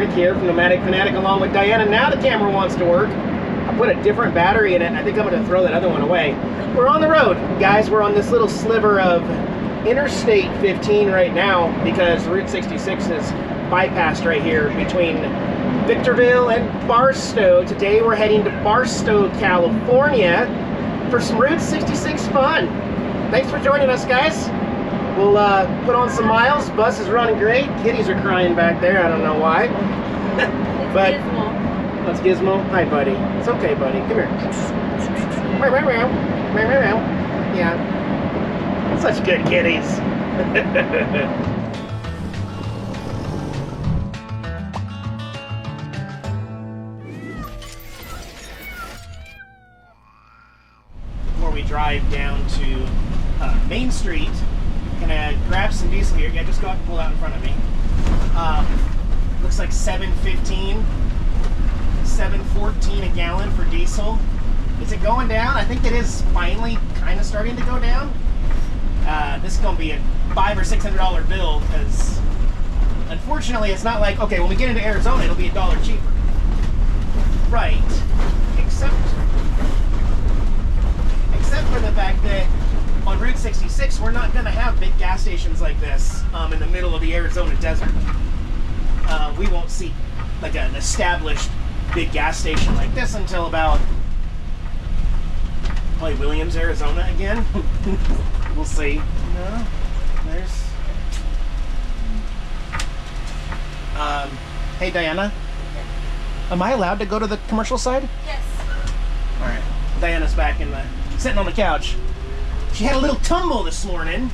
Eric here from Nomadic Fanatic along with Diana. Now the camera wants to work. I put a different battery in it, and I think I'm going to throw that other one away. We're on the road. Guys, we're on this little sliver of Interstate 15 right now because Route 66 is bypassed right here between Victorville and Barstow. Today we're heading to Barstow, California for some Route 66 fun. Thanks for joining us, guys. We'll put on some miles. Bus is running great. Kitties are crying back there. I don't know why. But Gizmo. That's Gizmo. Hi, buddy. It's okay, buddy. Come here. Yeah. Such good kitties. Before we drive down to Main Street, gonna grab some diesel here. Yeah, just go out and pull out in front of me. Looks like $7.15, $7.14 a gallon for diesel. Is it going down? I think it is finally kind of starting to go down. This is gonna be a $500 or $600 bill because unfortunately it's not like, okay, when we get into Arizona it'll be $1 cheaper. Right. Except for the fact that on Route 66, we're not going to have big gas stations like this in the middle of the Arizona desert. We won't see like an established big gas station like this until about probably Williams, Arizona again. We'll see. No, there's. Hey Diana, am I allowed to go to the commercial side? Yes. All right. Diana's back in the sitting on the couch. She had a little tumble this morning.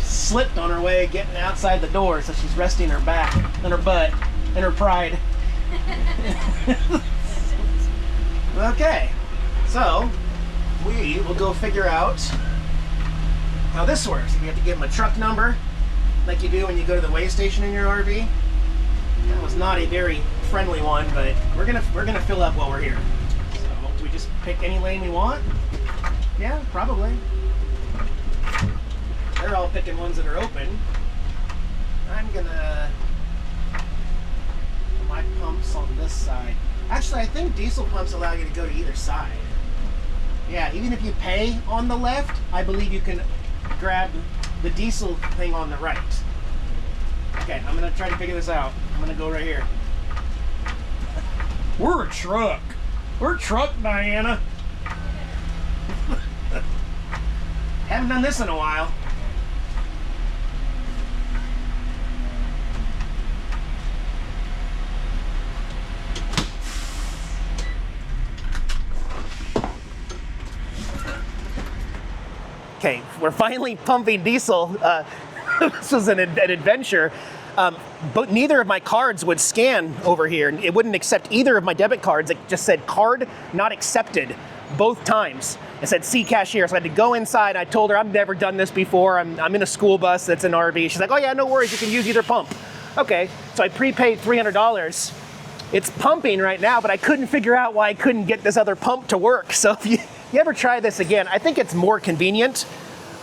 Slipped on her way getting outside the door, so she's resting her back and her butt and her pride. Okay, so we will go figure out how this works. You have to give them a truck number, like you do when you go to the weigh station in your RV. That was not a very friendly one, but we're gonna fill up while we're here. So we just pick any lane we want? Yeah, probably. They're all picking ones that are open. I'm gonna put my pumps on this side. Actually, I think diesel pumps allow you to go to either side. Yeah, even if you pay on the left, I believe you can grab the diesel thing on the right. Okay, I'm gonna try to figure this out. I'm gonna go right here. We're a truck. We're a truck, Diana. Haven't done this in a while. Okay, we're finally pumping diesel. This was an adventure. But neither of my cards would scan over here. It wouldn't accept either of my debit cards. It just said card not accepted both times. It said see cashier. So I had to go inside. I told her I've never done this before. I'm in a school bus that's an RV. She's like, oh yeah, no worries. You can use either pump. Okay, so I prepaid $300. It's pumping right now, but I couldn't figure out why I couldn't get this other pump to work. So if you ever try this again, I think it's more convenient.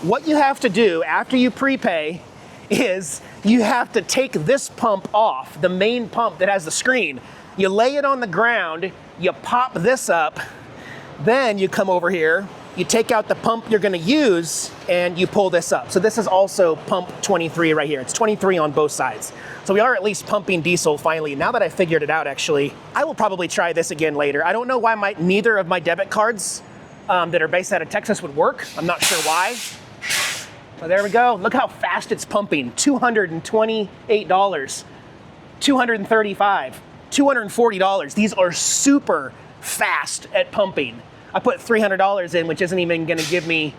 What you have to do after you prepay is you have to take this pump off, the main pump that has the screen. You lay it on the ground, you pop this up, then you come over here, you take out the pump you're gonna use, and you pull this up. So this is also pump 23 right here. It's 23 on both sides. So we are at least pumping diesel finally. Now that I figured it out, actually, I will probably try this again later. I don't know why neither of my debit cards that are based out of Texas would work. I'm not sure why. But there we go. Look how fast it's pumping. $228, $235, $240. These are super fast at pumping. I put $300 in, which isn't even going to give me,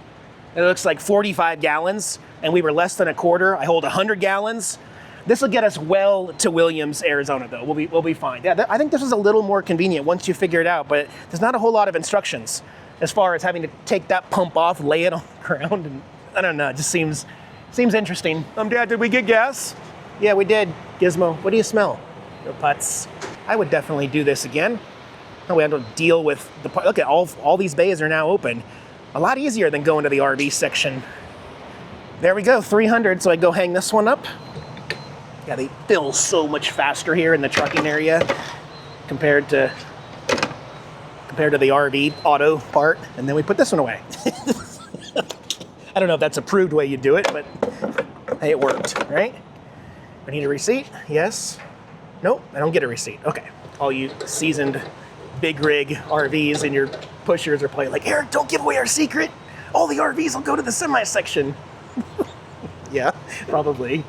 it looks like 45 gallons, and we were less than a quarter. I hold 100 gallons. This will get us well to Williams, Arizona, though. We'll be fine. Yeah, I think this is a little more convenient once you figure it out, but there's not a whole lot of instructions as far as having to take that pump off, lay it on the ground, and I don't know, it just seems interesting. Dad, did we get gas? Yeah, we did. Gizmo, what do you smell? No putts. I would definitely do this again. No, we have to deal with the, look at all these bays are now open. A lot easier than going to the RV section. There we go, 300, so I go hang this one up. Yeah, they fill so much faster here in the trucking area compared to the RV auto part. And then we put this one away. I don't know if that's a proved way you do it, but hey, it worked, right? I need a receipt? Yes. Nope, I don't get a receipt. Okay. All you seasoned big rig RVs and your pushers are probably like, Eric, don't give away our secret. All the RVs will go to the semi section. Yeah, probably.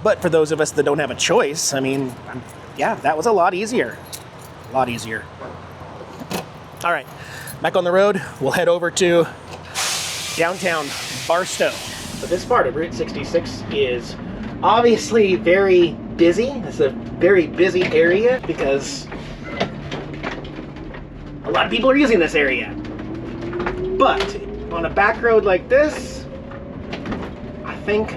But for those of us that don't have a choice, I mean, yeah, that was a lot easier. A lot easier. All right, back on the road. We'll head over to downtown Barstow. So this part of Route 66 is obviously very busy. It's a very busy area because a lot of people are using this area. But on a back road like this, I think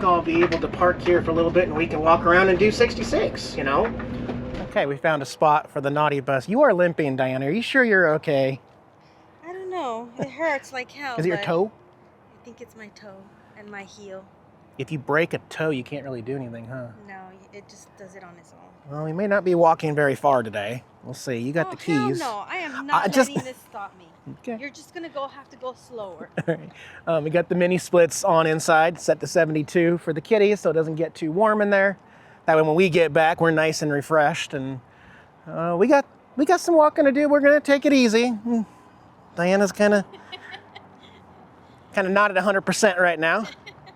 I'll be able to park here for a little bit and we can walk around and do 66, you know? Okay, we found a spot for the NautiBus. You are limping, Diana. Are you sure you're okay? I don't know. It hurts like hell. Is it your toe? I think it's my toe and my heel. If you break a toe, you can't really do anything, huh? No, it just does it on its own. Well, we may not be walking very far today. We'll see. You got the keys. Hell no, I am not letting this stop me. Okay. You're just gonna have to go slower. All right. We got the mini splits on inside, set to 72 for the kitties, so it doesn't get too warm in there. That way, when we get back, we're nice and refreshed. And we got some walking to do. We're gonna take it easy. Diana's kind of not at 100% right now.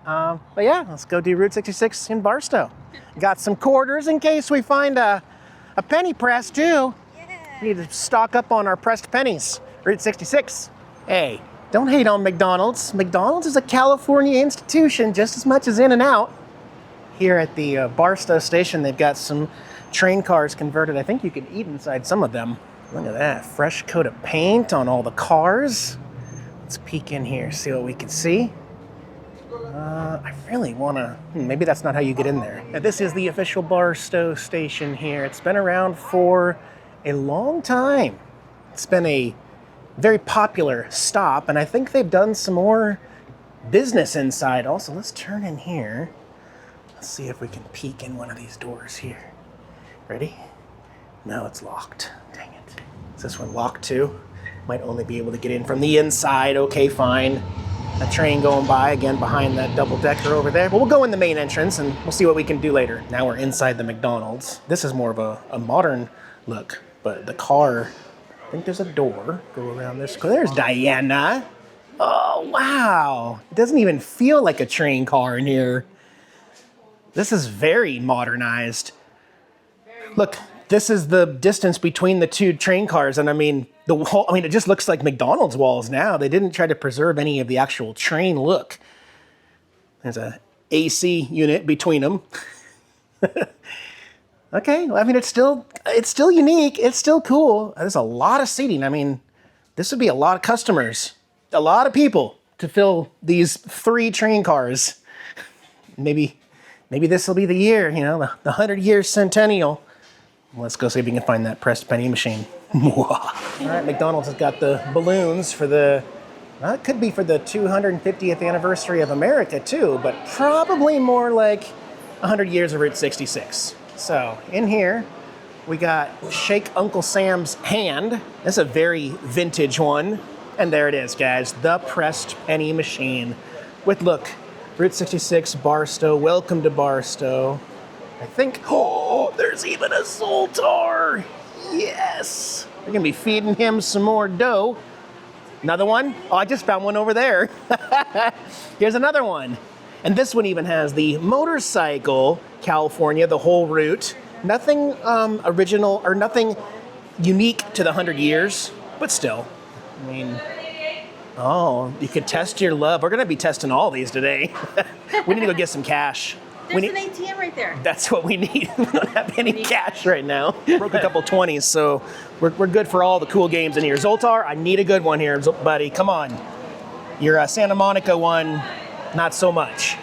But yeah, let's go do Route 66 in Barstow. Got some quarters in case we find a penny press too. Yeah. We need to stock up on our pressed pennies. Route 66. Hey, don't hate on McDonald's. McDonald's is a California institution just as much as In-N-Out. Here at the Barstow station, they've got some train cars converted. I think you can eat inside some of them. Look at that, fresh coat of paint on all the cars. Let's peek in here, see what we can see. I really want to, maybe that's not how you get in there. Now, this is the official Barstow station here. It's been around for a long time. It's been a very popular stop, and I think they've done some more business inside also. Let's turn in here. Let's see if we can peek in one of these doors here. Ready? No, it's locked. Dang it. Is this one locked too? Might only be able to get in from the inside. Okay, fine. A train going by again behind that double decker over there. But we'll go in the main entrance and we'll see what we can do later. Now we're inside the McDonald's. This is more of a modern look, but the car, I think there's a door. Go around this. There's Diana. Oh, wow. It doesn't even feel like a train car in here. This is very modernized. Look, this is the distance between the two train cars, and I mean, the wall. I mean, it just looks like McDonald's walls now. They didn't try to preserve any of the actual train look. There's a AC unit between them. Okay, well, I mean, it's still unique. It's still cool. There's a lot of seating. I mean, this would be a lot of customers, a lot of people to fill these 3 train cars. Maybe this will be the year, you know, the 100-year centennial. Let's go see if we can find that pressed penny machine. All right, McDonald's has got the balloons for the, well, it could be for the 250th anniversary of America too, but probably more like 100 years of Route 66. So in here, we got Shake Uncle Sam's Hand. This is a very vintage one. And there it is, guys, the pressed penny machine. With, look, Route 66, Barstow, welcome to Barstow. I think, oh, there's even a Zoltar. Yes. We're gonna be feeding him some more dough. Another one? Oh, I just found one over there. Here's another one. And this one even has the motorcycle, California, the whole route. Nothing original or nothing unique to the 100 years, but still, I mean, oh, you could test your love. We're gonna be testing all these today. We need to go get some cash. There's an ATM right there. That's what we need. We don't have any cash right now. Broke a couple 20s, so we're good for all the cool games in here. Zoltar, I need a good one here, buddy. Come on. Your Santa Monica one, not so much.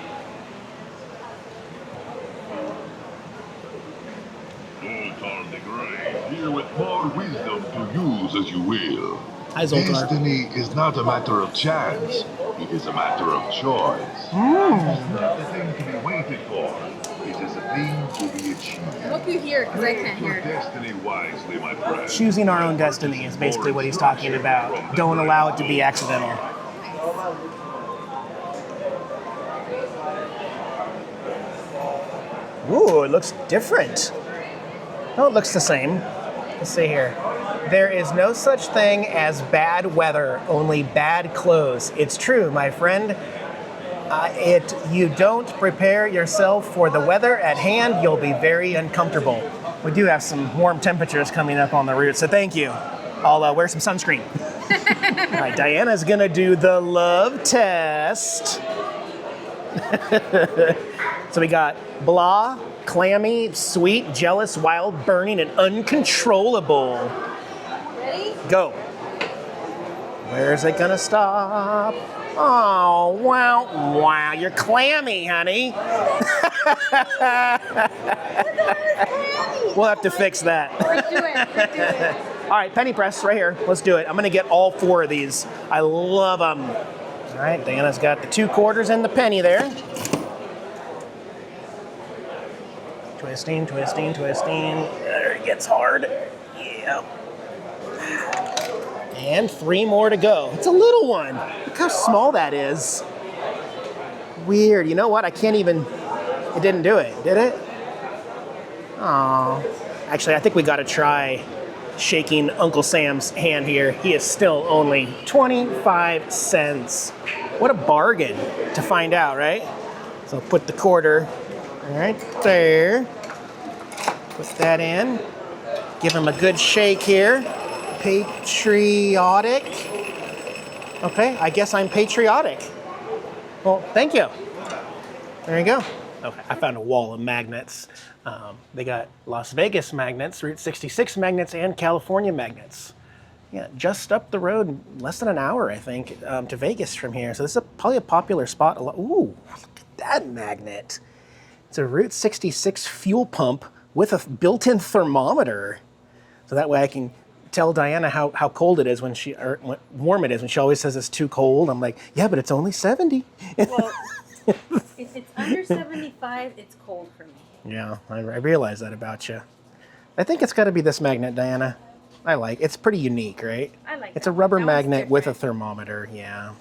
Zoltar the Great, here with more wisdom to use as you will. Hi, Zoltar. Destiny is not a matter of chance. It is a matter of choice. It is not the thing to be waited for. It is a thing hope you hear, because I can't Your hear. destiny wisely, my friend. Choosing our own destiny is basically what he's talking about. Don't allow it to be accidental. Ooh, it looks different. No, it looks the same. Let's see here. There is no such thing as bad weather, only bad clothes. It's true, my friend. You don't prepare yourself for the weather at hand, you'll be very uncomfortable. We do have some warm temperatures coming up on the route, so thank you. I'll wear some sunscreen. All right, Diana's gonna do the love test. So we got blah, clammy, sweet, jealous, wild, burning, and uncontrollable. Ready? Go. Where's it gonna stop? Oh, wow, wow, you're clammy, honey. We'll have to fix that. Redo it. All right, penny press right here. Let's do it. I'm gonna get all 4 of these. I love them. All right, Diana's got the 2 quarters and the penny there. Twisting, twisting, twisting. There it gets hard. Yeah. And 3 more to go. It's a little one. Look how small that is. Weird. You know what? I can't even... It didn't do it, did it? Aw. Actually, I think we got to try shaking Uncle Sam's hand here. He is still only 25 cents. What a bargain to find out, right? So put the quarter right there. Put that in. Give him a good shake here. Patriotic. Okay, I guess I'm patriotic. Well, thank you. There you go. Okay, I found a wall of magnets. They got Las Vegas magnets, Route 66 magnets, and California magnets. Yeah, just up the road, less than an hour, I think, to Vegas from here. So this is probably a popular spot. Ooh, look at that magnet. It's a Route 66 fuel pump with a built-in thermometer. So that way I can tell Diana how cold it is when what warm it is when she always says it's too cold. I'm like, yeah, but it's only 70. Well, if it's under 75, it's cold for me. Yeah, I realize that about you. I think it's got to be this magnet, Diana. It's pretty unique, right? I like It's that a rubber one. That one's magnet with a different. thermometer, yeah.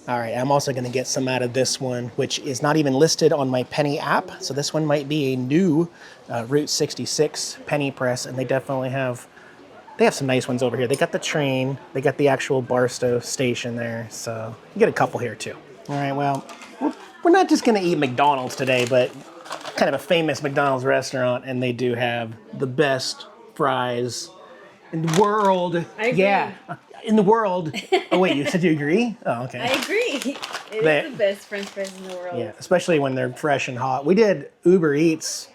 All right, I'm also going to get some out of this one, which is not even listed on my Penny app. So this one might be a new Route 66 penny press, and they definitely have some nice ones over here. They got the train, they got the actual Barstow station there, so you get a couple here too. All right, well, we're not just going to eat McDonald's today, but kind of a famous McDonald's restaurant, and they do have the best fries in the world. I agree. Yeah, in the world. Oh wait, you said you agree? Oh, okay. I agree. It is the best French fries in the world. Yeah, especially when they're fresh and hot. We did Uber Eats.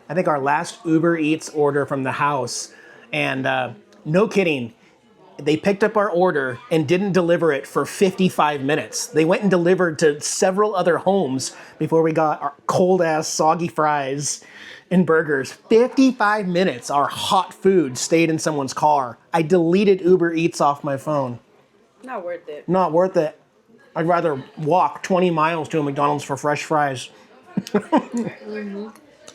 I think our last Uber Eats order from the house, and no kidding, they picked up our order and didn't deliver it for 55 minutes. They went and delivered to several other homes before we got our cold-ass, soggy fries and burgers. 55 minutes, our hot food stayed in someone's car. I deleted Uber Eats off my phone. Not worth it. Not worth it. I'd rather walk 20 miles to a McDonald's for fresh fries.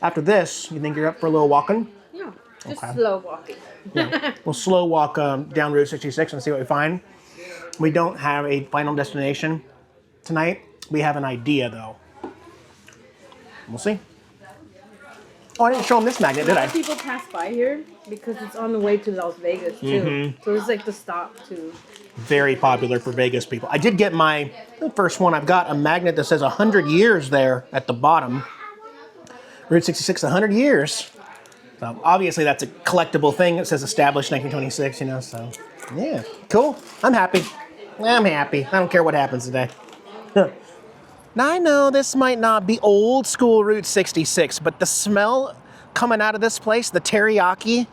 After this, you think you're up for a little walking? Yeah, just Okay. slow walking. Yeah. We'll slow walk down Route 66 and see what we find. We don't have a final destination tonight. We have an idea, though. We'll see. Oh, I didn't show them this magnet, A did lot I? of people pass by here because it's on the way to Las Vegas too. So it's like the stop too. Very popular for Vegas people. I did get the first one. I've got a magnet that says 100 years there at the bottom. Route 66, 100 years. So obviously that's a collectible thing. It says established 1926, so yeah, cool. I'm happy. I'm happy. I don't care what happens today. Now I know this might not be old school Route 66, but the smell coming out of this place, the teriyaki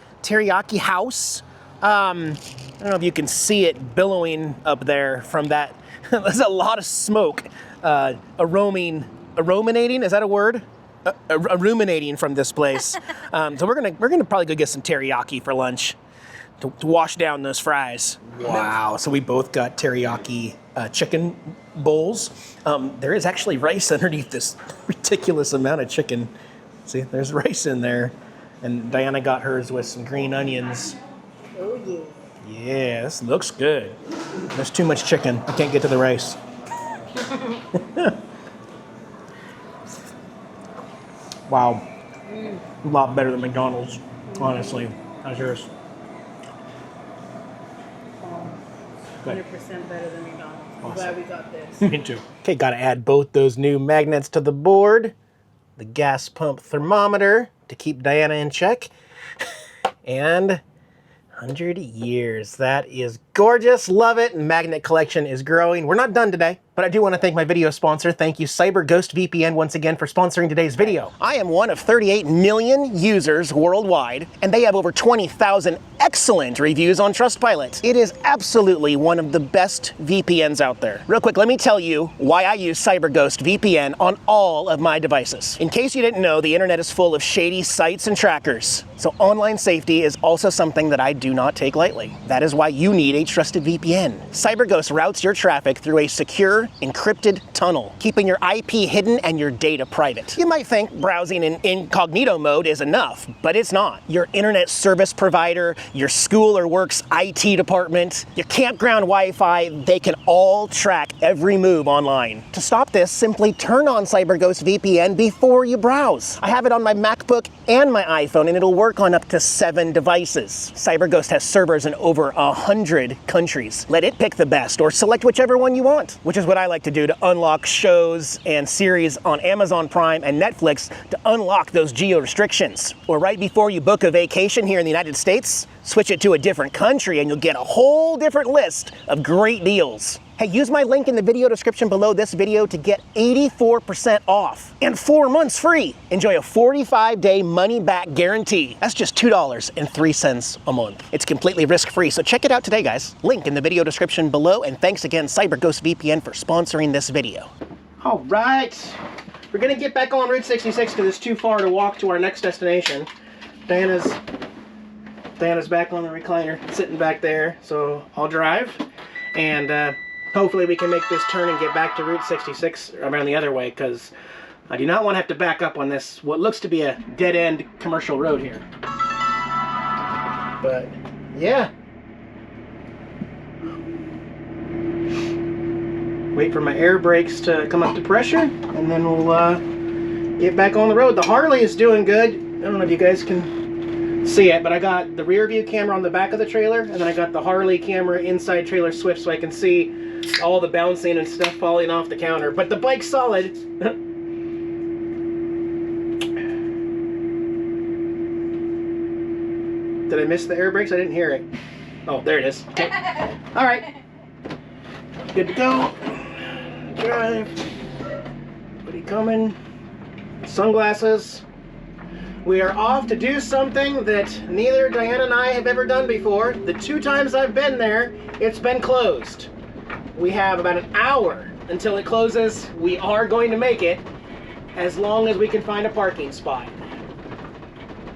house, I don't know if you can see it billowing up there from that. There's a lot of smoke aromating, is that a word? Ruminating from this place. So we're gonna probably go get some teriyaki for lunch to wash down those fries. Wow! So we both got teriyaki chicken bowls. There is actually rice underneath this ridiculous amount of chicken. See, there's rice in there. And Diana got hers with some green onions. Oh yeah. Yeah, this looks good. There's too much chicken. I can't get to the rice. Wow. A lot better than McDonald's, honestly. How's yours? 100% better than McDonald's. I'm glad we got this. Me too. Okay, gotta add both those new magnets to the board. The gas pump thermometer to keep Diana in check. And 100 years. That is gorgeous. Love it. Magnet collection is growing. We're not done today, but I do want to thank my video sponsor. Thank you, CyberGhost VPN, once again for sponsoring today's video. I am one of 38 million users worldwide, and they have over 20,000 excellent reviews on Trustpilot. It is absolutely one of the best VPNs out there. Real quick, let me tell you why I use CyberGhost VPN on all of my devices. In case you didn't know, the internet is full of shady sites and trackers. So online safety is also something that I do not take lightly. That is why you need a trusted VPN. CyberGhost routes your traffic through a secure, encrypted tunnel, keeping your IP hidden and your data private. You might think browsing in incognito mode is enough, but it's not. Your internet service provider, your school or work's IT department, your campground Wi-Fi, they can all track every move online. To stop this, simply turn on CyberGhost VPN before you browse. I have it on my MacBook and my iPhone, and it'll work on up to 7 devices. CyberGhost has servers in over 100 countries. Let it pick the best, or select whichever one you want, which is what I like to do to unlock shows and series on Amazon Prime and Netflix to unlock those geo restrictions. Or right before you book a vacation here in the United States, switch it to a different country and you'll get a whole different list of great deals. Hey, use my link in the video description below this video to get 84% off and 4 months free. Enjoy a 45-day money-back guarantee. That's just $2.03 a month. It's completely risk-free, so check it out today, guys. Link in the video description below, and thanks again, CyberGhost VPN, for sponsoring this video. All right, we're gonna get back on Route 66 because it's too far to walk to our next destination. Diana's back on the recliner, sitting back there, so I'll drive, and hopefully we can make this turn and get back to Route 66 around the other way, because I do not want to have to back up on this, what looks to be a dead-end commercial road here. But, yeah. Wait for my air brakes to come up to pressure, and then we'll get back on the road. The Harley is doing good. I don't know if you guys can see it, but I got the rear view camera on the back of the trailer, and then I got the Harley camera inside trailer swift so I can see all the bouncing and stuff falling off the counter. But the bike's solid. Did I miss the air brakes? I didn't hear it. Oh, there it is. Okay. All right. Good to go. Drive. Buddy coming. Sunglasses. We are off to do something that neither Diana and I have ever done before. The 2 times I've been there, it's been closed. We have about an hour until it closes. We are going to make it, as long as we can find a parking spot.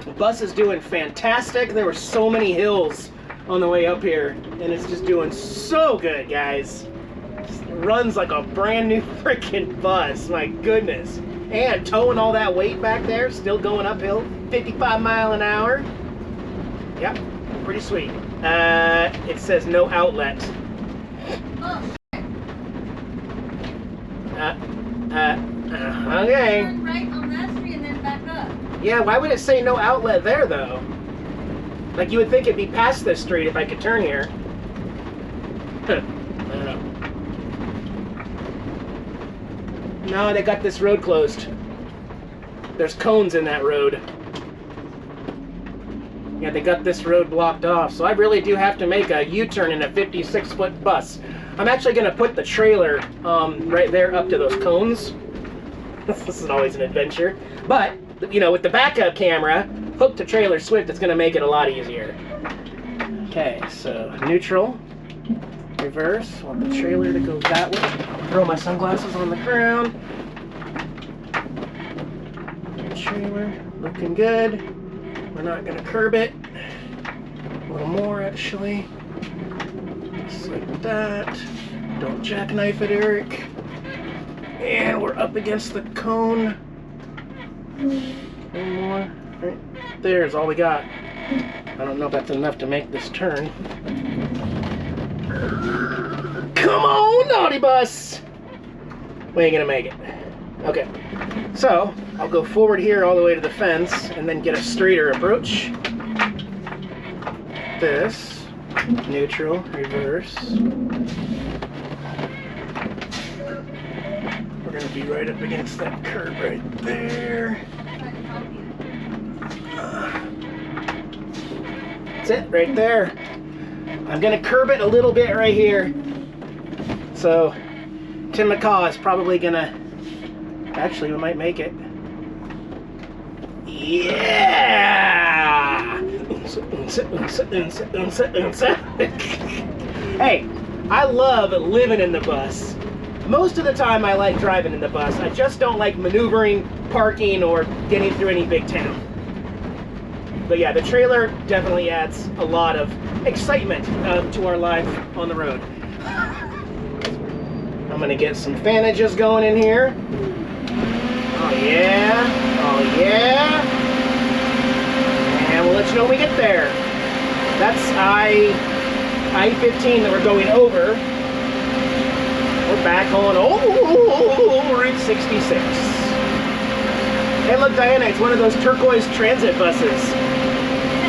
The bus is doing fantastic. There were so many hills on the way up here, and it's just doing so good, guys. It runs like a brand new freaking bus, my goodness. And towing all that weight back there, still going uphill, 55 miles an hour. Yep, pretty sweet. It says no outlet. Okay. Turn right on that street and then back up. Yeah, why would it say no outlet there, though? Like, you would think it'd be past this street if I could turn here. Huh. I don't know. No, they got this road closed. There's cones in that road. Yeah, they got this road blocked off, so I really do have to make a U-turn in a 56-foot bus. I'm actually going to put the trailer right there up to those cones. This is always an adventure. But, you know, with the backup camera hooked to trailer swift, it's going to make it a lot easier. Okay, so neutral, reverse, want the trailer to go that way. Throw my sunglasses on the ground. Trailer looking good. We're not going to curb it. A little more, actually. Just like that. Don't jackknife it, Eric. And we're up against the cone. One more. Right. there is all we got. I don't know if that's enough to make this turn. Come on, NautiBus! We ain't gonna make it. Okay, so I'll go forward here all the way to the fence and then get a straighter approach. This, neutral, reverse. We're gonna be right up against that curb right there. That's it, right there. I'm gonna curb it a little bit right here. So Tim McCaw is probably gonna, actually we might make it. Yeah! Hey, I love living in the bus. Most of the time I like driving in the bus. I just don't like maneuvering, parking, or getting through any big town. But yeah, the trailer definitely adds a lot of excitement to our life on the road. I'm gonna get some fanages going in here. Oh yeah, oh yeah. And we'll let you know when we get there. That's I-15 that we're going over. We're back on Route 66. Hey look, Diana, it's one of those turquoise transit buses.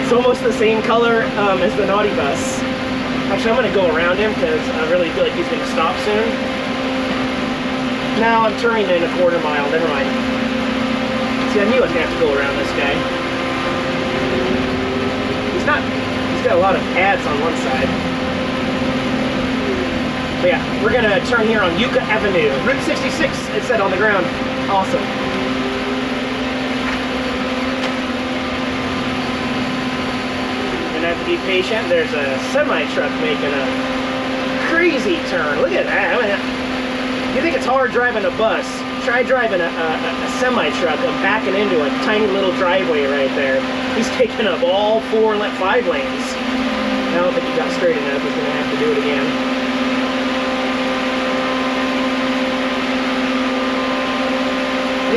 It's almost the same color as the NautiBus. Actually, I'm going to go around him because I really feel like he's going to stop soon. Now I'm turning in a quarter mile. Never mind. See, I knew I was going to have to go around this guy. He's got a lot of pads on one side. But yeah, we're going to turn here on Yucca Avenue. Route 66, it said on the ground. Awesome. Have to be patient. There's a semi-truck making a crazy turn. Look at that. I mean, you think it's hard driving a bus? Try driving a semi-truck. I'm backing into a tiny little driveway right there. He's taking up all 4 and 5 lanes. I don't think he got straight enough. He's going to have to do it again.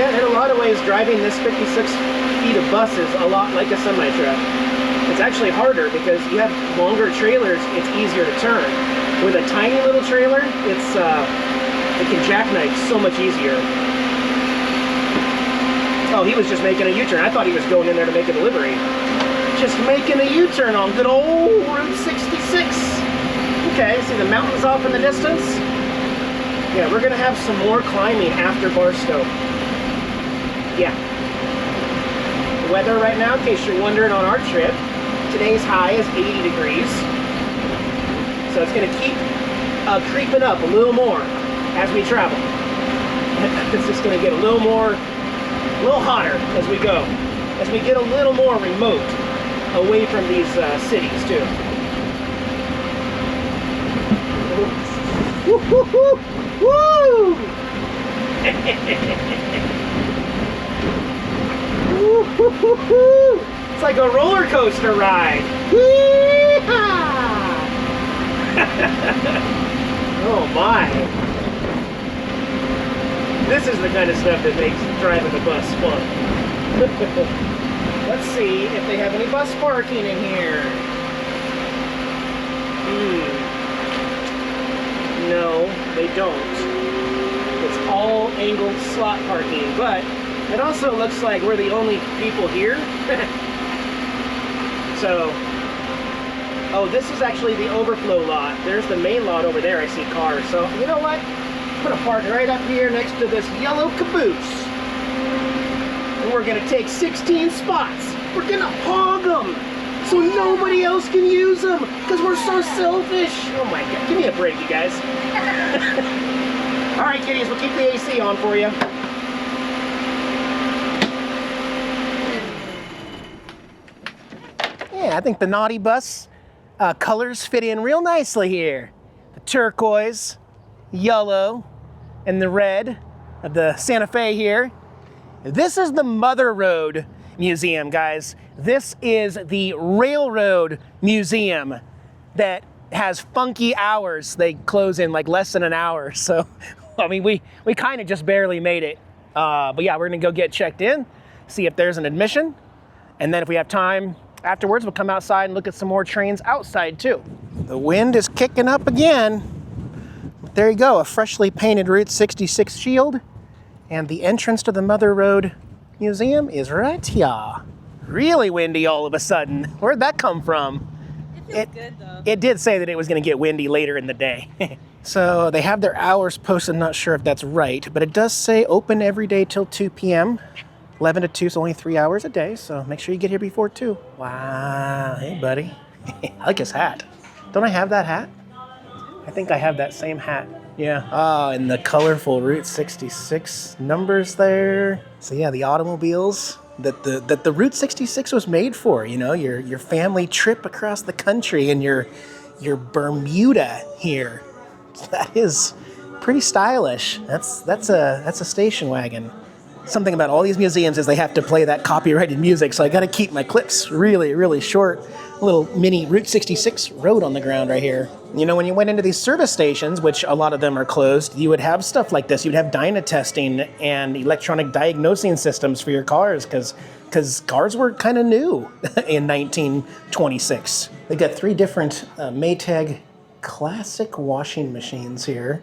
Yeah, in a lot of ways, driving this 56 feet of bus is a lot like a semi-truck. It's actually harder because you have longer trailers, it's easier to turn. With a tiny little trailer, it can jackknife so much easier. Oh, he was just making a U-turn. I thought he was going in there to make a delivery. Just making a U-turn on good old Route 66. Okay, see the mountains off in the distance? Yeah, we're gonna have some more climbing after Barstow. Yeah. The weather right now, in case you're wondering on our trip, today's high is 80 degrees. So it's going to keep creeping up a little more as we travel. It's just going to get a little hotter as we go. As we get a little more remote away from these cities too. Woo, woo, woo, woo! It's like a roller coaster ride. Oh my. This is the kind of stuff that makes driving the bus fun. Let's see if they have any bus parking in here. No, they don't. It's all angled slot parking, but it also looks like we're the only people here. So, oh, this is actually the overflow lot. There's the main lot over there. I see cars. So, you know what? I'm gonna park right up here next to this yellow caboose. And we're gonna take 16 spots. We're gonna hog them so nobody else can use them because we're so selfish. Oh my God, give me a break, you guys. All right, kiddies, we'll keep the AC on for you. Yeah, I think the NautiBus colors fit in real nicely here. The turquoise, yellow, and the red of the Santa Fe here. This is the Mother Road Museum, guys. This is the Railroad Museum that has funky hours. They close in like less than an hour. So, I mean, we kind of just barely made it. But yeah, we're gonna go get checked in, see if there's an admission, And then if we have time afterwards, we'll come outside and look at some more trains outside too. The wind is kicking up again. There you go, a freshly painted Route 66 shield. And the entrance to the Mother Road Museum is right here. Really windy all of a sudden. Where'd that come from? It feels good though. It did say that it was going to get windy later in the day. So they have their hours posted, I'm not sure if that's right, but it does say open every day till 2 p.m. 11 to 2 is only 3 hours a day, so make sure you get here before 2. Wow, hey buddy. I like his hat. Don't I have that hat? I think I have that same hat. Yeah. Oh, and the colorful Route 66 numbers there. So yeah, the automobiles that the Route 66 was made for, you know, your family trip across the country and your Bermuda here. That is pretty stylish. That's a station wagon. Something about all these museums is they have to play that copyrighted music, so I got to keep my clips really, really short. A little mini Route 66 road on the ground right here. You know, when you went into these service stations, which a lot of them are closed, you would have stuff like this. You'd have dyno testing and electronic diagnosing systems for your cars because cars were kind of new in 1926. They got 3 different Maytag classic washing machines here.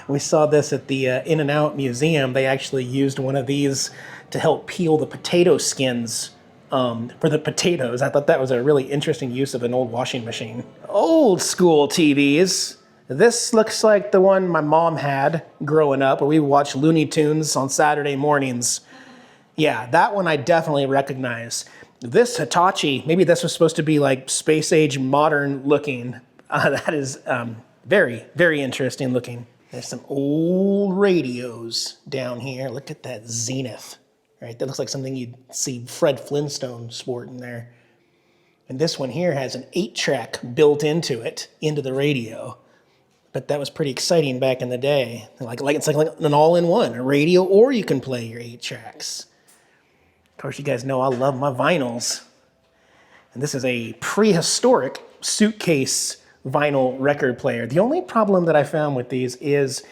We saw this at the In-N-Out Museum. They actually used one of these to help peel the potato skins for the potatoes. I thought that was a really interesting use of an old washing machine. Old school TVs. This looks like the one my mom had growing up, where we watched Looney Tunes on Saturday mornings. Yeah, that one I definitely recognize. This Hitachi, maybe this was supposed to be like space age modern looking. That is very, very interesting looking. There's some old radios down here. Look at that Zenith, right? That looks like something you'd see Fred Flintstone sporting there. And this one here has an 8-track built into it, into the radio. But that was pretty exciting back in the day. It's like an all-in-one, a radio, or you can play your 8 tracks. Of course, you guys know I love my vinyls. And this is a prehistoric suitcase vinyl record player. The only problem that I found with these is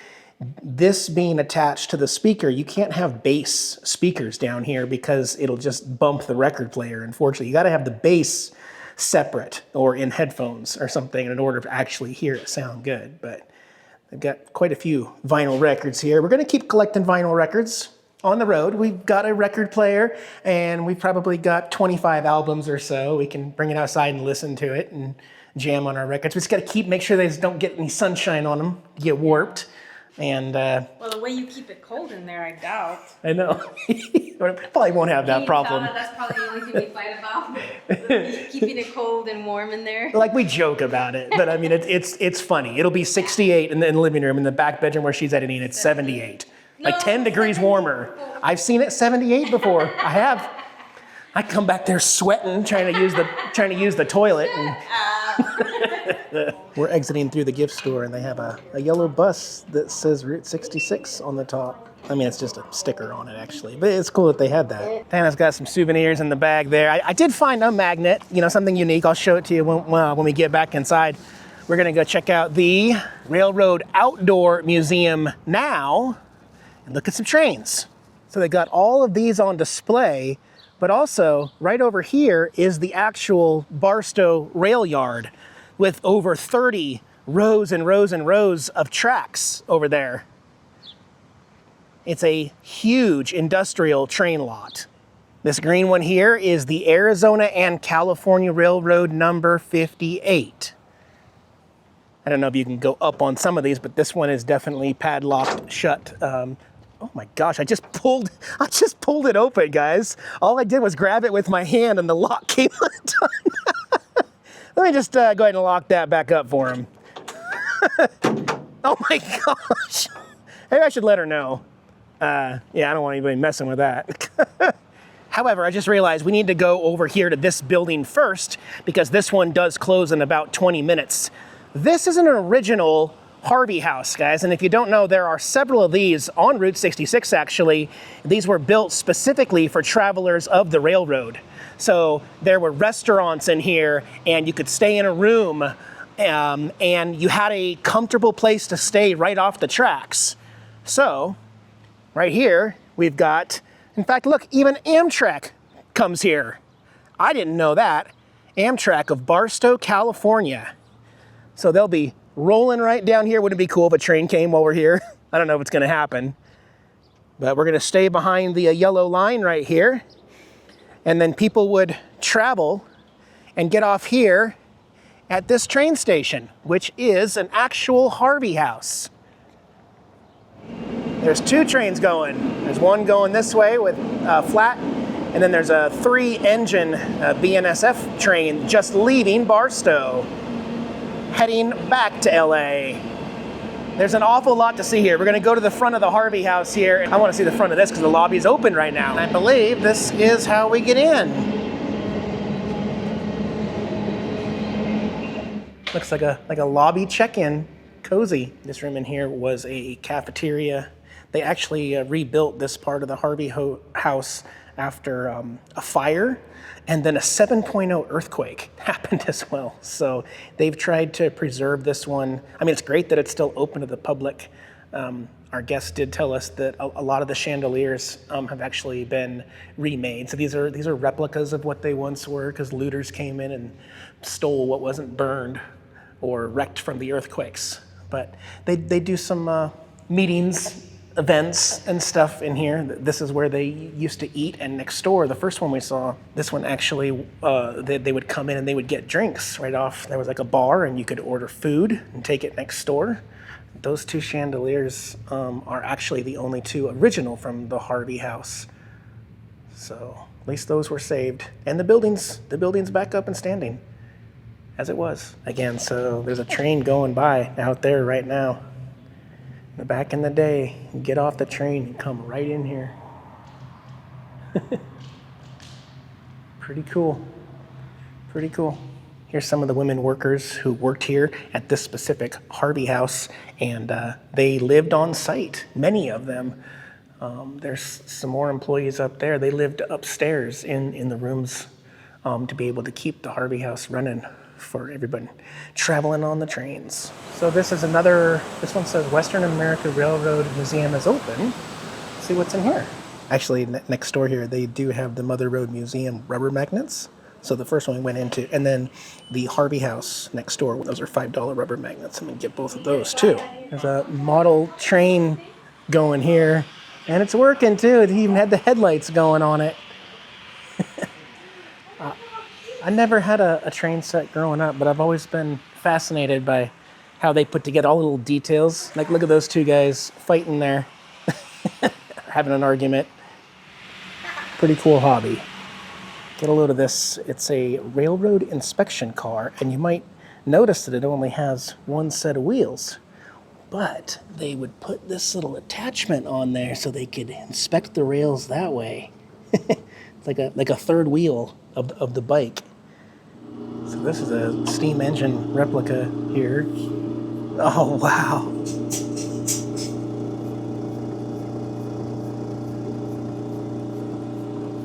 this being attached to the speaker. You can't have bass speakers down here because it'll just bump the record player, unfortunately. You got to have the bass separate or in headphones or something in order to actually hear it sound good. But they've got quite a few vinyl records here. We're going to keep collecting vinyl records on the road. We've got a record player and we've probably got 25 albums or so. We can bring it outside and listen to it and jam on our records. We just got to make sure they don't get any sunshine on them, get warped. And well, the way you keep it cold in there, I doubt. I know. Probably won't have that problem. That's probably the only thing we fight about. Keeping it cold and warm in there. Like, we joke about it, but I mean, it's funny. It'll be 68 in the living room. In the back bedroom where she's editing, it's 78. No, like 10 degrees warmer. I've seen it 78 before. I have. I come back there sweating, trying to use the toilet. And we're exiting through the gift store, and they have a yellow bus that says Route 66 on the top. I mean, it's just a sticker on it, actually, but it's cool that they had that. Dana's got some souvenirs in the bag there. I did find a magnet, you know, something unique. I'll show it to you when we get back inside. We're gonna go check out the Railroad Outdoor Museum now and look at some trains. So they got all of these on display, but also right over here is the actual Barstow rail yard with over 30 rows and rows and rows of tracks over there. It's a huge industrial train lot. This green one here is the Arizona and California Railroad number 58. I don't know if you can go up on some of these, but this one is definitely padlocked shut. Oh my gosh, I just pulled it open, guys. All I did was grab it with my hand and the lock came undone. Let me just go ahead and lock that back up for him. Oh my gosh. Maybe I should let her know. Yeah, I don't want anybody messing with that. However, I just realized we need to go over here to this building first because this one does close in about 20 minutes. This is an original Harvey house, guys, and if you don't know, there are several of these on Route 66, actually. These were built specifically for travelers of the railroad. So there were restaurants in here, and you could stay in a room, and you had a comfortable place to stay right off the tracks. So right here, we've got In fact, look, even Amtrak comes here. I didn't know that. Amtrak of Barstow, California. So they'll be rolling right down here. Wouldn't it be cool if a train came while we're here? I don't know if it's gonna happen. But we're gonna stay behind the yellow line right here. And then people would travel and get off here at this train station, which is an actual Harvey house. There's 2 trains going. There's one going this way with flat, and then there's a 3-engine BNSF train just leaving Barstow, heading back to LA. There's an awful lot to see here. We're gonna go to the front of the Harvey house here. I wanna see the front of this because the lobby is open right now. And I believe this is how we get in. Looks like a lobby check-in, cozy. This room in here was a cafeteria. They actually rebuilt this part of the Harvey house after a fire, and then a 7.0 earthquake happened as well. So they've tried to preserve this one. I mean, it's great that it's still open to the public. Our guest did tell us that a lot of the chandeliers have actually been remade. So these are replicas of what they once were, because looters came in and stole what wasn't burned or wrecked from the earthquakes. But they do some meetings, events and stuff in here. This is where they used to eat, and next door, the first one we saw, this one actually, they would come in and they would get drinks right off. There was like a bar and you could order food and take it next door. Those 2 chandeliers are actually the only 2 original from the Harvey house. So at least those were saved. And the building's back up and standing as it was. Again, so there's a train going by out there right now. Back in the day, you get off the train and come right in here. Pretty cool. Pretty cool. Here's some of the women workers who worked here at this specific Harvey house, and they lived on site, many of them. There's some more employees up there. They lived upstairs in the rooms to be able to keep the Harvey house running for everybody traveling on the trains. So this is this one says Western America Railroad Museum is open. Let's see what's in here. Actually, next door here, they do have the Mother Road Museum rubber magnets. So the first one we went into, and then the Harvey house next door, those are $5 rubber magnets. I'm gonna get both of those too. There's a model train going here, and it's working too. It even had the headlights going on it. I never had a train set growing up, but I've always been fascinated by how they put together all the little details. Like, look at those 2 guys fighting there, having an argument. Pretty cool hobby. Get a load of this. It's a railroad inspection car, and you might notice that it only has 1 set of wheels. But they would put this little attachment on there so they could inspect the rails that way. It's like a 3rd wheel of the bike. So this is a steam engine replica here. Oh, wow.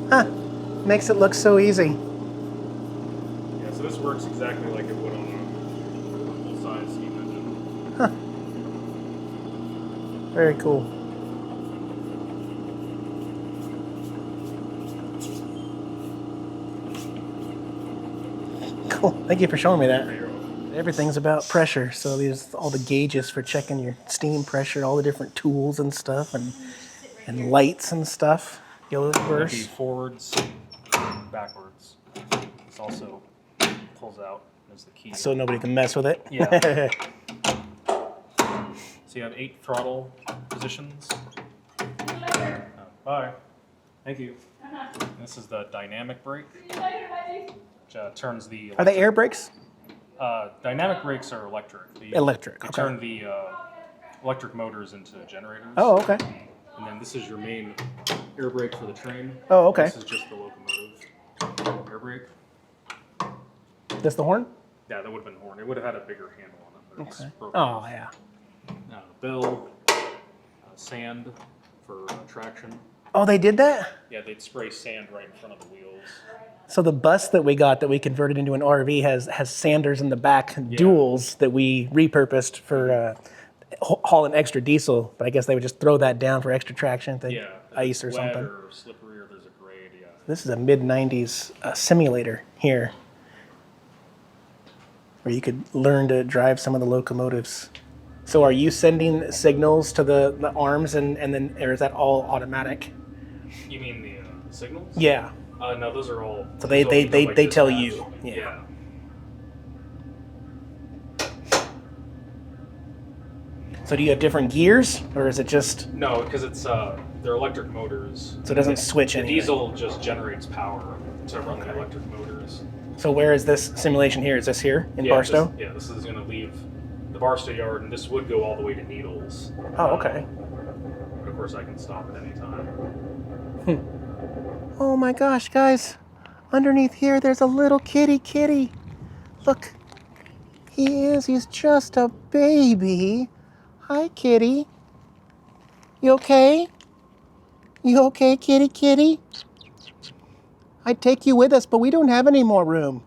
Huh. Makes it look so easy. Yeah, so this works exactly like it would on a full-size steam engine. Huh. Very cool. Cool. Thank you for showing me that. Everything's about pressure, so there's all the gauges for checking your steam pressure, all the different tools and stuff, and lights and stuff. Yellow burst. Forwards, backwards. This also pulls out as the key. So nobody can mess with it. Yeah. So you have 8 throttle positions. Bye. Thank you. This is the dynamic brake, which turns the. Are they air brakes? Dynamic brakes are electric. Electric. They Okay. turn the electric motors into generators. Oh, okay. And then this is your main air brake for the train. Oh, okay. This is just the locomotive air brake. This the horn? Yeah, that would have been horn. It would have had a bigger handle on it, but it's Okay. broken. Oh, yeah. Bell, sand for traction. Oh, they did that? Yeah, they'd spray sand right in front of the wheels. So the bus that we got that we converted into an RV has sanders in the back, duals that we repurposed for hauling extra diesel. But I guess they would just throw that down for extra traction. Yeah, ice or wet something. or slippery, or there's a grade. Yeah. This is a mid-90s simulator here, where you could learn to drive some of the locomotives. So are you sending signals to the arms and then, or is that all automatic? You mean the signals? Yeah. No, those are all. So they tell dispatch. you. Yeah. So do you have different gears, or is it just? No, because it's they're electric motors. So it doesn't switch The anything. diesel just generates power to run the electric motors. So where is this simulation here? Is this here in Yeah, Barstow? This is going to leave the Barstow yard, and this would go all the way to Needles. Oh, okay. But of course, I can stop at any time. Oh my gosh, guys. Underneath here, there's a little kitty. Look. He's just a baby. Hi, kitty. You okay? You okay, kitty? I'd take you with us, but we don't have any more room.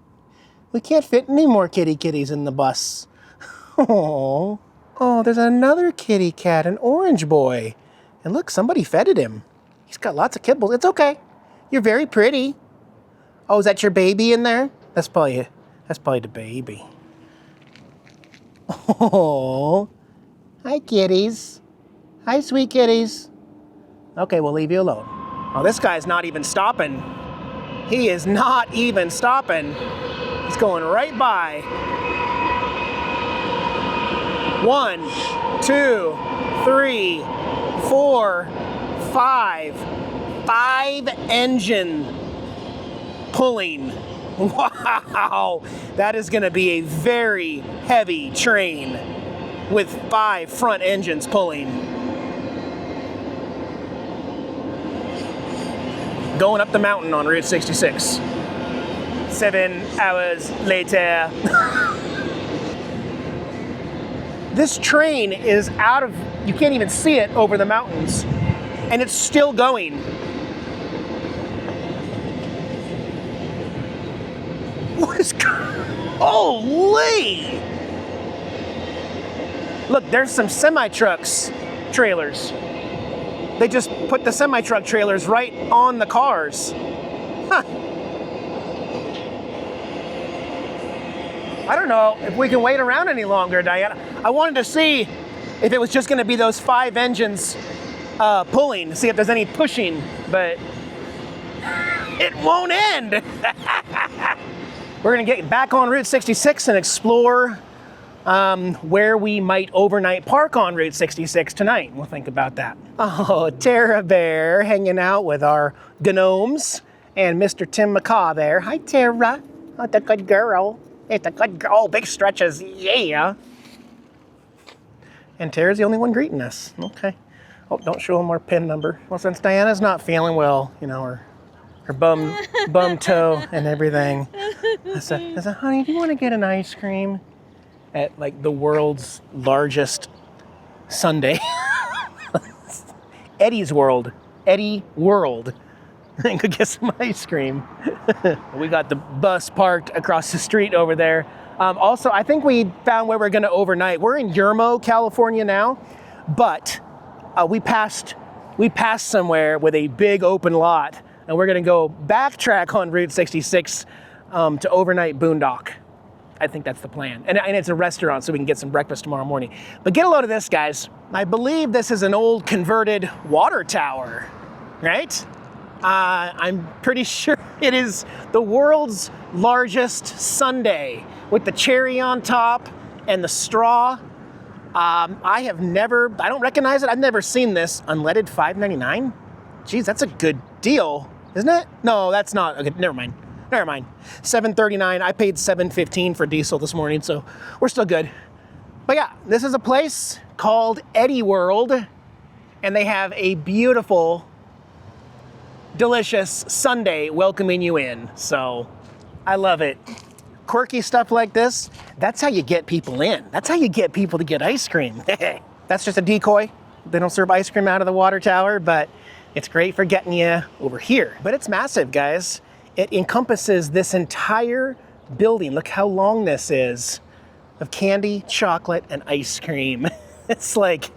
We can't fit any more kitties in the bus. Oh, there's another kitty cat, an orange boy. And look, somebody feted him. He's got lots of kibbles. It's okay. You're very pretty. Oh, is that your baby in there? That's probably the baby. Oh, hi, kitties. Hi, sweet kitties. Okay, we'll leave you alone. Oh, this guy's not even stopping. He is not even stopping. He's going right by. 1, 2, 3, 4, 5. 5 engine pulling. Wow, that is going to be a very heavy train with 5 front engines pulling. Going up the mountain on Route 66. 7 hours later. This train is out of, you can't even see it over the mountains, and it's still going. What is going? Holy! Look, there's some semi-trucks trailers. They just put the semi-truck trailers right on the cars. Huh. I don't know if we can wait around any longer, Diana. I wanted to see if it was just going to be those 5 engines pulling, see if there's any pushing, but it won't end. We're going to get back on Route 66 and explore where we might overnight park on Route 66 tonight. We'll think about that. Oh, Tara Bear hanging out with our gnomes and Mr. Tim McCaw there. Hi, Tara. Oh, it's a good girl. It's a good girl. Oh, big stretches. Yeah. And Tara's the only one greeting us. Okay. Oh, don't show them our PIN number. Well, since Diana's not feeling well, you know, her bum toe and everything. I said, honey, do you want to get an ice cream at like the world's largest sundae? Eddie World. And go get some ice cream. We got the bus parked across the street over there. Also, I think we found where we're going to overnight. We're in Yermo, California now, but we passed somewhere with a big open lot, and we're going to go backtrack on Route 66 to overnight boondock. I think that's the plan. And it's a restaurant, so we can get some breakfast tomorrow morning. But get a load of this, guys. I believe this is an old converted water tower, right? I'm pretty sure it is the world's largest sundae with the cherry on top and the straw. I don't recognize it. I've never seen this. Unleaded $5.99? Geez, that's a good deal, isn't it? No, that's not. Okay, never mind. $7.39. I paid $7.15 for diesel this morning, so we're still good. But yeah, this is a place called Eddie World, and they have a beautiful, delicious sundae welcoming you in. So I love it. Quirky stuff like this, that's how you get people in. That's how you get people to get ice cream. That's just a decoy. They don't serve ice cream out of the water tower, but it's great for getting you over here. But it's massive, guys. It encompasses this entire building. Look how long this is of candy, chocolate, and ice cream. It's like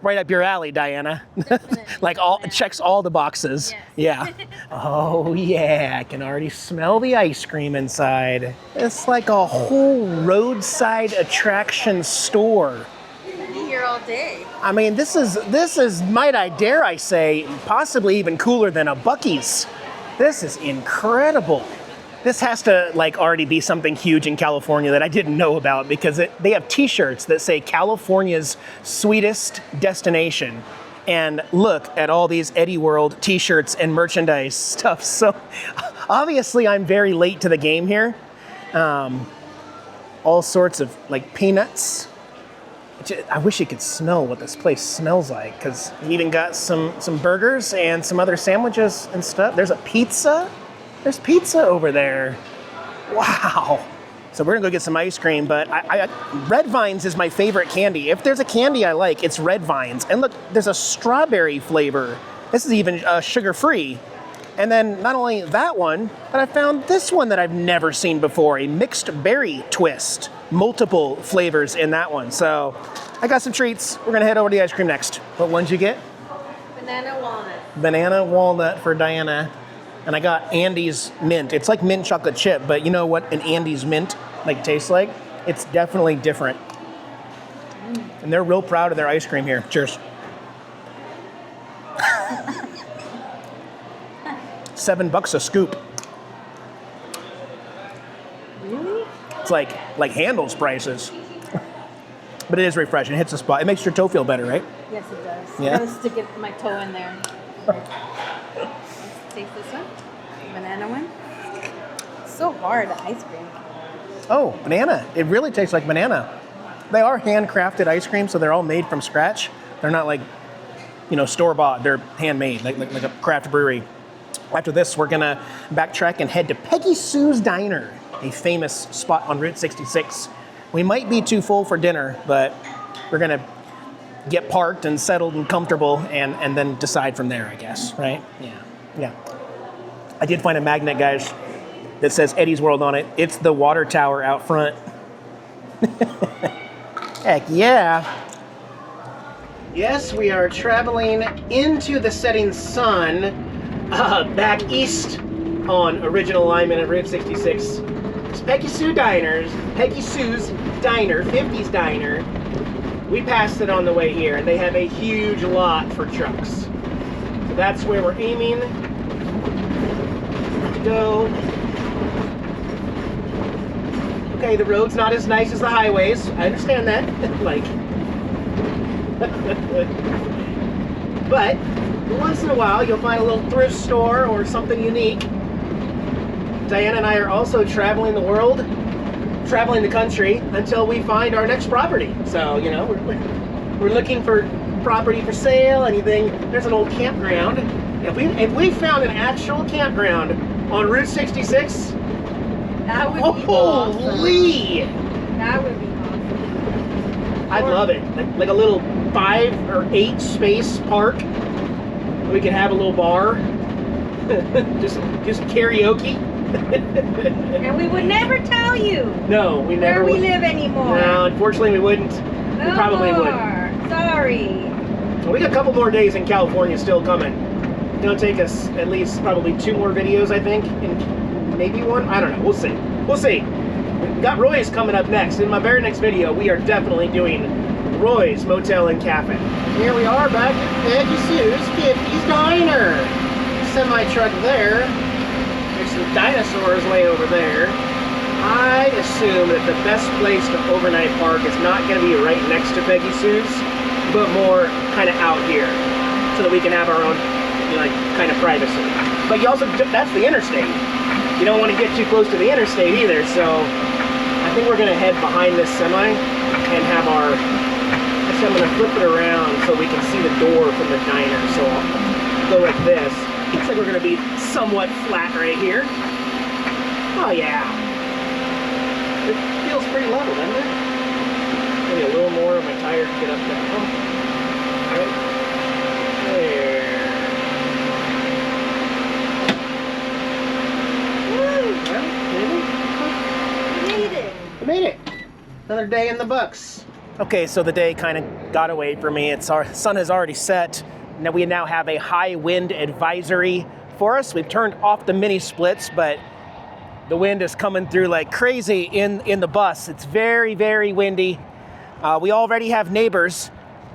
right up your alley, Diana. Definitely. Like all Yeah. checks all the boxes. Yes. Yeah. Oh yeah, I can already smell the ice cream inside. It's like a whole roadside attraction store. I'll be here all day. I mean, this is, might I dare I say, possibly even cooler than a Buc-ee's. This is incredible. This has to like already be something huge in California that I didn't know about, because they have T-shirts that say California's sweetest destination. And look at all these Eddie World T-shirts and merchandise stuff. So obviously I'm very late to the game here. All sorts of like peanuts. I wish you could smell what this place smells like, because we even got some burgers and some other sandwiches and stuff. There's a pizza. There's pizza over there. Wow. So we're gonna go get some ice cream, but Red Vines is my favorite candy. If there's a candy I like, it's Red Vines. And look, there's a strawberry flavor. This is even sugar-free. And then not only that one, but I found this one that I've never seen before, a mixed berry twist. Multiple flavors in that one. So I got some treats. We're gonna head over to the ice cream next. What one'd you get? Banana walnut. Banana walnut for Diana. And I got Andy's mint. It's like mint chocolate chip, but you know what an Andy's mint like tastes like? It's definitely different. And they're real proud of their ice cream here. Cheers. $7 a scoop. Really? It's like Handel's prices. But it is refreshing. It hits the spot. It makes your toe feel better, right? Yes, it does. Yeah. I gotta stick my toe in there. Let's take this one. Banana one. It's so hard, the ice cream. Oh, banana. It really tastes like banana. They are handcrafted ice cream, so they're all made from scratch. They're not like, store-bought. They're handmade, like a craft brewery. After this, we're gonna backtrack and head to Peggy Sue's Diner, a famous spot on Route 66. We might be too full for dinner, but we're gonna get parked and settled and comfortable and then decide from there, I guess, right? Yeah. I did find a magnet, guys, that says Eddie's World on it. It's the water tower out front. Heck yeah. Yes, we are traveling into the setting sun, back east on original alignment of Route 66. It's Peggy Sue's Diner, 50s Diner. We passed it on the way here, and they have a huge lot for trucks. So that's where we're aiming to go. Okay, the road's not as nice as the highways. I understand that. But once in a while, you'll find a little thrift store or something unique. Diana and I are also traveling the world, traveling the country until we find our next property. So, we're looking for property for sale, anything. There's an old campground. If we found an actual campground on Route 66, That would be holy! awesome. That would be awesome. I'd love it. Like a little 5 or 8 space park. We could have a little bar. just karaoke. And we would never tell you No, we never where we would. live anymore. No, unfortunately we wouldn't. No We probably more. wouldn't. Sorry. Well, we got a couple more days in California still coming. It'll take us at least probably 2 more videos, I think, and maybe 1. I don't know. We'll see. We got Roy's coming up next. In my very next video, we are definitely doing Roy's Motel and Cafe. Here we are back at Peggy Sue's 50s Diner. Semi-truck there. There's some dinosaurs way over there. I assume that the best place to overnight park is not going to be right next to Peggy Sue's, but more kind of out here, so that we can have our own, kind of privacy. But you also, that's the interstate. You don't want to get too close to the interstate either, so I think we're going to head behind this semi and have our, actually I'm going to flip it around so we can see the door from the diner. So I'll go like this. Looks like we're going to be somewhat flat right here. Oh yeah. It feels pretty level, doesn't it? Maybe a little more of my tire to get up there. Right there. Woo! Well, maybe. We made it. We made it. Another day in the books. Okay, so the day kind of got away from me. Our sun has already set. Now we now have a high wind advisory for us. We've turned off the mini splits, but the wind is coming through like crazy in the bus. It's very, very windy. We already have neighbors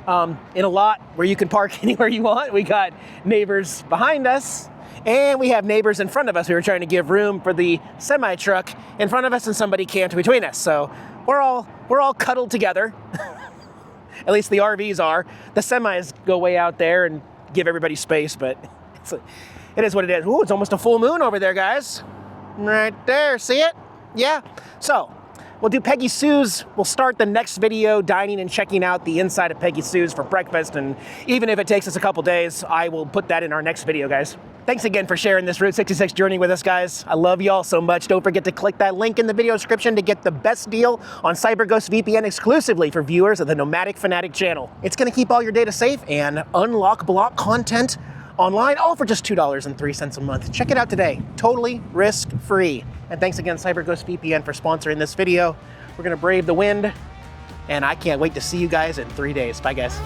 in a lot where you can park anywhere you want. We got neighbors behind us, and we have neighbors in front of us. We were trying to give room for the semi-truck in front of us, and somebody camped between us. So we're all cuddled together. At least the RVs are. The semis go way out there and give everybody space, but it is what it is. Ooh, it's almost a full moon over there, guys. Right there, see it? Yeah. So we'll do Peggy Sue's. We'll start the next video dining and checking out the inside of Peggy Sue's for breakfast. And even if it takes us a couple days, I will put that in our next video, guys. Thanks again for sharing this Route 66 journey with us, guys. I love y'all so much. Don't forget to click that link in the video description to get the best deal on CyberGhost VPN exclusively for viewers of the Nomadic Fanatic channel. It's going to keep all your data safe and unlock block content online, all for just $2.03 a month. Check it out today, totally risk-free. And thanks again, CyberGhost VPN, for sponsoring this video. We're going to brave the wind, and I can't wait to see you guys in 3 days. Bye, guys.